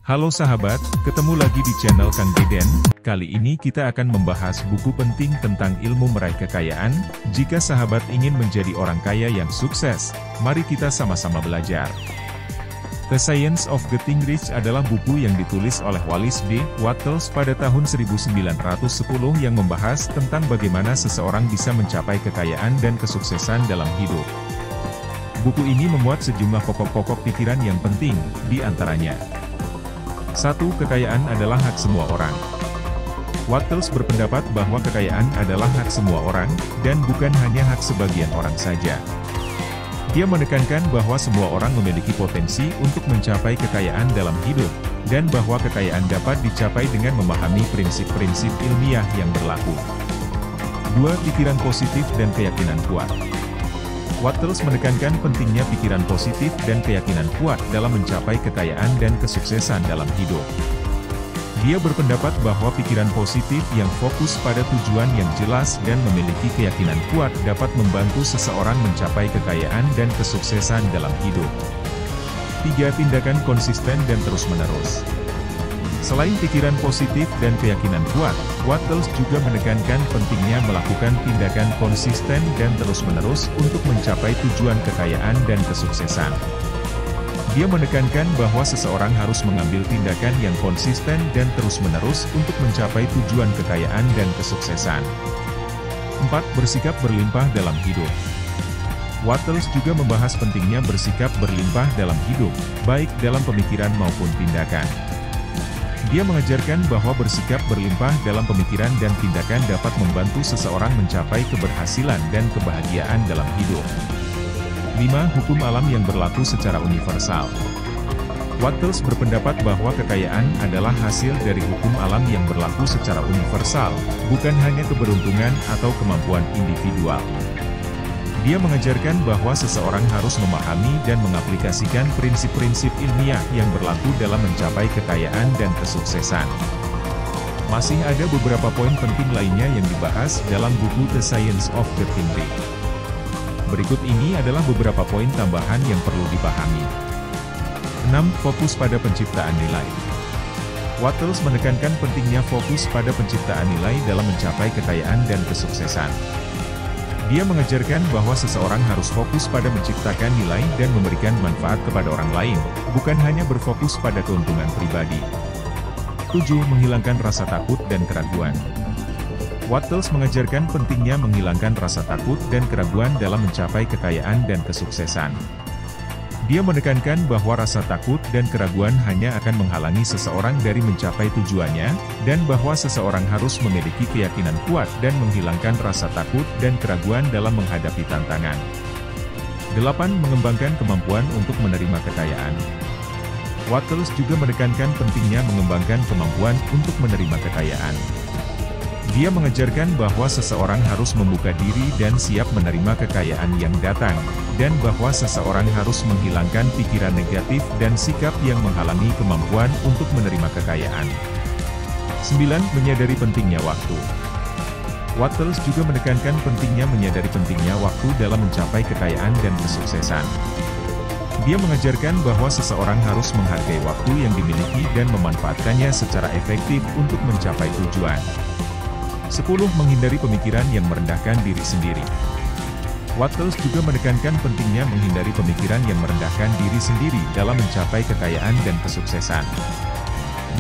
Halo sahabat, ketemu lagi di channel Kang Deden. Kali ini kita akan membahas buku penting tentang ilmu meraih kekayaan. Jika sahabat ingin menjadi orang kaya yang sukses, mari kita sama-sama belajar. The Science of Getting Rich adalah buku yang ditulis oleh Wallace D. Wattles pada tahun 1910 yang membahas tentang bagaimana seseorang bisa mencapai kekayaan dan kesuksesan dalam hidup. Buku ini memuat sejumlah pokok-pokok pikiran yang penting, di antaranya 1. Kekayaan adalah hak semua orang. Wattles berpendapat bahwa kekayaan adalah hak semua orang, dan bukan hanya hak sebagian orang saja. Dia menekankan bahwa semua orang memiliki potensi untuk mencapai kekayaan dalam hidup, dan bahwa kekayaan dapat dicapai dengan memahami prinsip-prinsip ilmiah yang berlaku. 2. Pikiran positif dan keyakinan kuat. Wattles menekankan pentingnya pikiran positif dan keyakinan kuat dalam mencapai kekayaan dan kesuksesan dalam hidup. Dia berpendapat bahwa pikiran positif yang fokus pada tujuan yang jelas dan memiliki keyakinan kuat dapat membantu seseorang mencapai kekayaan dan kesuksesan dalam hidup. 3. Tindakan konsisten dan terus-menerus. Selain pikiran positif dan keyakinan kuat, Wattles juga menekankan pentingnya melakukan tindakan konsisten dan terus-menerus untuk mencapai tujuan kekayaan dan kesuksesan. Dia menekankan bahwa seseorang harus mengambil tindakan yang konsisten dan terus-menerus untuk mencapai tujuan kekayaan dan kesuksesan. 4. Bersikap berlimpah dalam hidup. Wattles juga membahas pentingnya bersikap berlimpah dalam hidup, baik dalam pemikiran maupun tindakan. Dia mengajarkan bahwa bersikap berlimpah dalam pemikiran dan tindakan dapat membantu seseorang mencapai keberhasilan dan kebahagiaan dalam hidup. 5. Hukum alam yang berlaku secara universal. Wattles berpendapat bahwa kekayaan adalah hasil dari hukum alam yang berlaku secara universal, bukan hanya keberuntungan atau kemampuan individual. Dia mengajarkan bahwa seseorang harus memahami dan mengaplikasikan prinsip-prinsip ilmiah yang berlaku dalam mencapai kekayaan dan kesuksesan. Masih ada beberapa poin penting lainnya yang dibahas dalam buku The Science of Getting Rich. Berikut ini adalah beberapa poin tambahan yang perlu dipahami. 6. Fokus pada penciptaan nilai. Wattles menekankan pentingnya fokus pada penciptaan nilai dalam mencapai kekayaan dan kesuksesan. Dia mengajarkan bahwa seseorang harus fokus pada menciptakan nilai dan memberikan manfaat kepada orang lain, bukan hanya berfokus pada keuntungan pribadi. 7. Menghilangkan rasa takut dan keraguan. Wattles mengajarkan pentingnya menghilangkan rasa takut dan keraguan dalam mencapai kekayaan dan kesuksesan. Dia menekankan bahwa rasa takut dan keraguan hanya akan menghalangi seseorang dari mencapai tujuannya, dan bahwa seseorang harus memiliki keyakinan kuat dan menghilangkan rasa takut dan keraguan dalam menghadapi tantangan. 8. Mengembangkan kemampuan untuk menerima kekayaan. Wattles juga menekankan pentingnya mengembangkan kemampuan untuk menerima kekayaan. Dia mengajarkan bahwa seseorang harus membuka diri dan siap menerima kekayaan yang datang, dan bahwa seseorang harus menghilangkan pikiran negatif dan sikap yang menghalangi kemampuan untuk menerima kekayaan. 9. Menyadari pentingnya waktu. Wattles juga menekankan pentingnya menyadari pentingnya waktu dalam mencapai kekayaan dan kesuksesan. Dia mengajarkan bahwa seseorang harus menghargai waktu yang dimiliki dan memanfaatkannya secara efektif untuk mencapai tujuan. 10. Menghindari pemikiran yang merendahkan diri sendiri. Wattles juga menekankan pentingnya menghindari pemikiran yang merendahkan diri sendiri dalam mencapai kekayaan dan kesuksesan.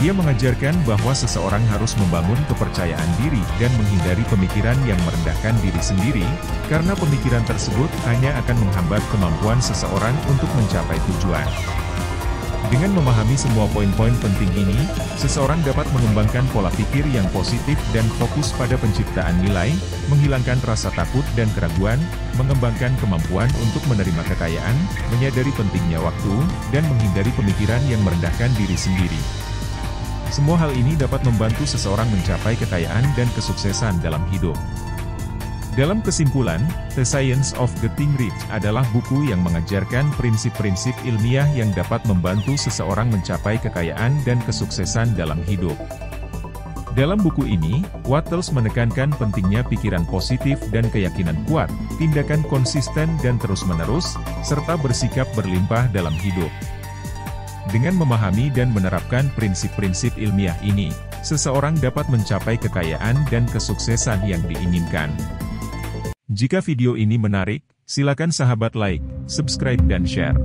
Dia mengajarkan bahwa seseorang harus membangun kepercayaan diri dan menghindari pemikiran yang merendahkan diri sendiri, karena pemikiran tersebut hanya akan menghambat kemampuan seseorang untuk mencapai tujuan. Dengan memahami semua poin-poin penting ini, seseorang dapat mengembangkan pola pikir yang positif dan fokus pada penciptaan nilai, menghilangkan rasa takut dan keraguan, mengembangkan kemampuan untuk menerima kekayaan, menyadari pentingnya waktu, dan menghindari pemikiran yang merendahkan diri sendiri. Semua hal ini dapat membantu seseorang mencapai kekayaan dan kesuksesan dalam hidup. Dalam kesimpulan, The Science of Getting Rich adalah buku yang mengajarkan prinsip-prinsip ilmiah yang dapat membantu seseorang mencapai kekayaan dan kesuksesan dalam hidup. Dalam buku ini, Wattles menekankan pentingnya pikiran positif dan keyakinan kuat, tindakan konsisten dan terus-menerus, serta bersikap berlimpah dalam hidup. Dengan memahami dan menerapkan prinsip-prinsip ilmiah ini, seseorang dapat mencapai kekayaan dan kesuksesan yang diinginkan. Jika video ini menarik, silakan sahabat like, subscribe dan share.